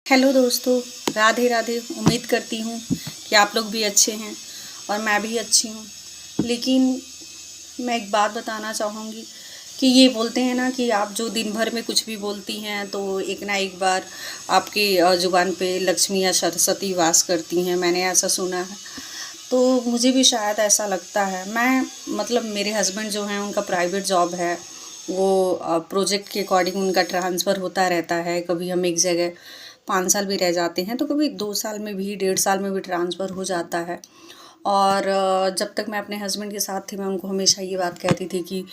Hello दोस्तों, राधे राधे। उम्मीद करती हूँ कि आप लोग भी अच्छे हैं और मैं भी अच्छी हूँ। लेकिन मैं एक बात बताना चाहूँगी कि ये बोलते हैं ना कि आप जो दिन भर में कुछ भी बोलती हैं तो एक ना एक बार आपकी ज़ुबान पे लक्ष्मी या सरस्वती वास करती हैं। मैंने ऐसा सुना है, तो मुझे भी शायद ऐसा लगता है। मैं मतलब मेरे हस्बैंड जो हैं उनका प्राइवेट जॉब है, वो प्रोजेक्ट के अकॉर्डिंग उनका ट्रांसफ़र होता रहता है। कभी हम एक जगह 5 साल भी रह जाते हैं तो कभी 2 साल में भी, 1.5 साल में भी ट्रांसफ़र हो जाता है। और जब तक मैं अपने हस्बैंड के साथ थी मैं उनको हमेशा ये बात कहती थी कि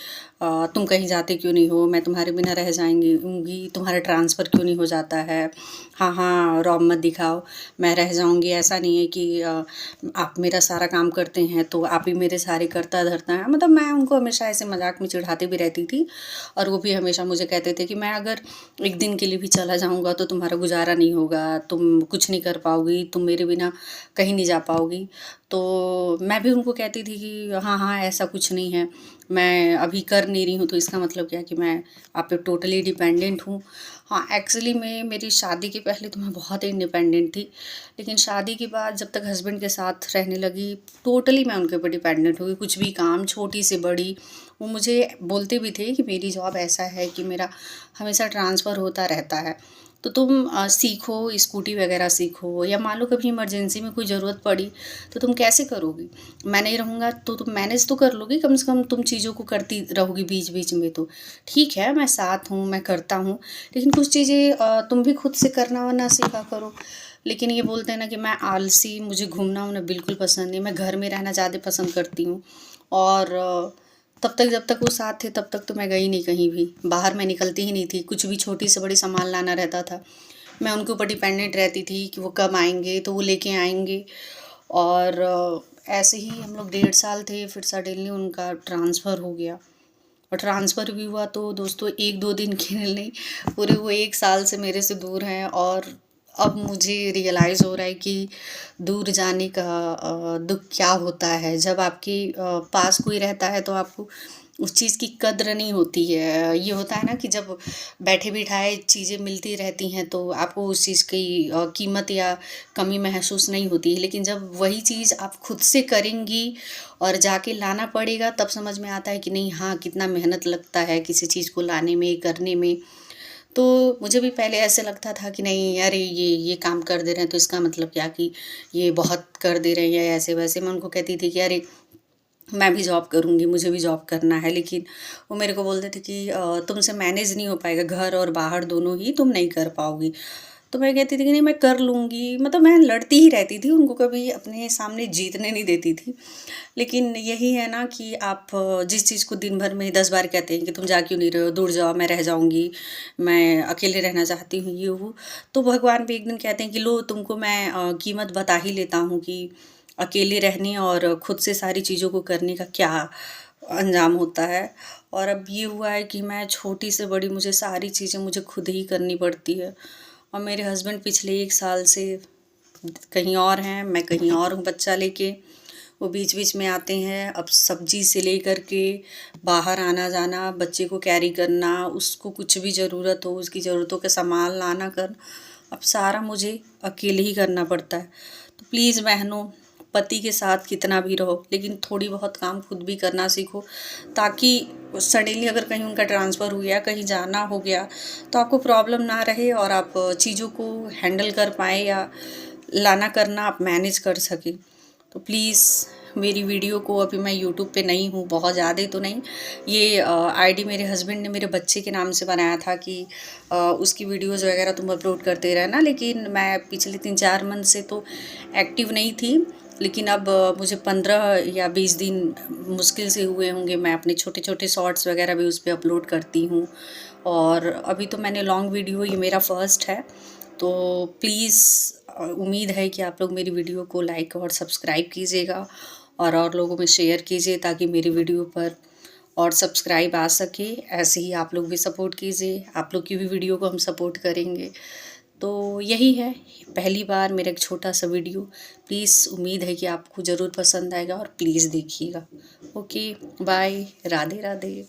तुम कहीं जाते क्यों नहीं हो, मैं तुम्हारे बिना रह जाऊँगी, तुम्हारा ट्रांसफ़र क्यों नहीं हो जाता है। हाँ हाँ, रौब मत दिखाओ, मैं रह जाऊँगी। ऐसा नहीं है कि आप मेरा सारा काम करते हैं तो आप ही मेरे सारे करता धरता है। मतलब मैं उनको हमेशा ऐसे मजाक में चिढ़ाती भी रहती थी और वो भी हमेशा मुझे कहते थे कि मैं अगर एक दिन के लिए भी चला जाऊँगा तो तुम्हारा गुजारा नहीं होगा, तुम कुछ नहीं कर पाओगी, तुम मेरे बिना कहीं नहीं जा पाओगी। तो मैं भी उनको कहती थी कि हाँ हाँ, ऐसा कुछ नहीं है, मैं अभी कर नहीं रही हूँ तो इसका मतलब क्या कि मैं आप पे टोटली डिपेंडेंट हूँ। हाँ, एक्चुअली में मेरी शादी के पहले तो मैं बहुत ही इंडिपेंडेंट थी, लेकिन शादी के बाद जब तक हस्बैंड के साथ रहने लगी टोटली मैं उनके ऊपर डिपेंडेंट हो गई। कुछ भी काम, छोटी से बड़ी, वो मुझे बोलते भी थे कि मेरी जॉब ऐसा है कि मेरा हमेशा ट्रांसफ़र होता रहता है, तो तुम सीखो, स्कूटी वगैरह सीखो, या मान लो कभी इमरजेंसी में कोई ज़रूरत पड़ी तो तुम कैसे करोगी। मैं नहीं रहूँगा तो तुम मैनेज तो कर लोगी, कम से कम तुम चीज़ों को करती रहोगी बीच बीच में। तो ठीक है, मैं साथ हूँ, मैं करता हूँ, लेकिन कुछ चीज़ें तुम भी खुद से करना वरना सीखा करो। लेकिन ये बोलते हैं ना कि मैं आलसी, मुझे घूमना उमना बिल्कुल पसंद नहीं, मैं घर में रहना ज़्यादा पसंद करती हूँ। और तब तक जब तक वो साथ थे तब तक तो मैं गई नहीं कहीं भी, बाहर मैं निकलती ही नहीं थी। कुछ भी छोटी से बड़ी सामान लाना रहता था, मैं उनके ऊपर डिपेंडेंट रहती थी कि वो कब आएंगे तो वो लेके आएंगे। और ऐसे ही हम लोग 1.5 साल थे, फिर सडनली उनका ट्रांसफ़र हो गया। और ट्रांसफ़र भी हुआ तो दोस्तों 1-2 दिन के लिए नहीं, पूरे वो 1 साल से मेरे से दूर हैं। और अब मुझे रियलाइज़ हो रहा है कि दूर जाने का दुःख क्या होता है। जब आपके पास कोई रहता है तो आपको उस चीज़ की कद्र नहीं होती है। ये होता है ना कि जब बैठे-बिठाए चीज़ें मिलती रहती हैं तो आपको उस चीज़ की कीमत या कमी महसूस नहीं होती है। लेकिन जब वही चीज़ आप खुद से करेंगी और जाके लाना पड़ेगा तब समझ में आता है कि नहीं, हाँ, कितना मेहनत लगता है किसी चीज़ को लाने में, करने में। तो मुझे भी पहले ऐसे लगता था कि नहीं, अरे ये काम कर दे रहे हैं तो इसका मतलब क्या कि ये बहुत कर दे रहे हैं, या ऐसे-वैसे। मैं उनको कहती थी कि अरे मैं भी जॉब करूँगी, मुझे भी जॉब करना है। लेकिन वो मेरे को बोलते थे कि तुमसे मैनेज नहीं हो पाएगा, घर और बाहर दोनों ही तुम नहीं कर पाओगी। तो मैं कहती थी कि नहीं, मैं कर लूँगी। मतलब मैं लड़ती ही रहती थी, उनको कभी अपने सामने जीतने नहीं देती थी। लेकिन यही है ना कि आप जिस चीज़ को दिन भर में 10 बार कहते हैं कि तुम जा क्यों नहीं रहे हो, दूर जाओ, मैं रह जाऊँगी, मैं अकेले रहना चाहती हूँ, ये वो। तो भगवान भी एक दिन कहते हैं कि लो, तुमको मैं कीमत बता ही लेता हूँ कि अकेले रहने और खुद से सारी चीज़ों को करने का क्या अंजाम होता है। और अब ये हुआ है कि मैं छोटी से बड़ी, मुझे सारी चीज़ें मुझे खुद ही करनी पड़ती है। और मेरे हस्बैंड पिछले 1 साल से कहीं और हैं, मैं कहीं और हूँ बच्चा लेके। वो बीच-बीच में आते हैं। अब सब्ज़ी से लेकर के बाहर आना-जाना, बच्चे को कैरी करना, उसको कुछ भी ज़रूरत हो, उसकी ज़रूरतों का सामान लाना करना, अब सारा मुझे अकेले ही करना पड़ता है। तो प्लीज़ बहनों, पति के साथ कितना भी रहो लेकिन थोड़ी बहुत काम खुद भी करना सीखो, ताकि सडनली अगर कहीं उनका ट्रांसफ़र हो गया, कहीं जाना हो गया, तो आपको प्रॉब्लम ना रहे और आप चीज़ों को हैंडल कर पाएँ, या लाना करना आप मैनेज कर सकें। तो प्लीज़ मेरी वीडियो को, अभी मैं यूट्यूब पे नई हूँ, बहुत ज़्यादा तो नहीं, ये आईडी मेरे हस्बैंड ने मेरे बच्चे के नाम से बनाया था कि उसकी वीडियोज़ वगैरह तुम अपलोड करते रहना। लेकिन मैं पिछले 3-4 मंथ से तो एक्टिव नहीं थी। लेकिन अब मुझे 15 या 20 दिन मुश्किल से हुए होंगे, मैं अपने छोटे-छोटे शॉर्ट्स वगैरह भी उस पे अपलोड करती हूँ। और अभी तो मैंने लॉन्ग वीडियो, ये मेरा फर्स्ट है। तो प्लीज़ उम्मीद है कि आप लोग मेरी वीडियो को लाइक और सब्सक्राइब कीजिएगा और लोगों में शेयर कीजिए, ताकि मेरी वीडियो पर और सब्सक्राइब आ सके। ऐसे ही आप लोग भी सपोर्ट कीजिए, आप लोग की भी वीडियो को हम सपोर्ट करेंगे। तो यही है, पहली बार मेरा एक छोटा सा वीडियो, प्लीज़ उम्मीद है कि आपको ज़रूर पसंद आएगा और प्लीज़ देखिएगा। Okay, bye, Radhe Radhe.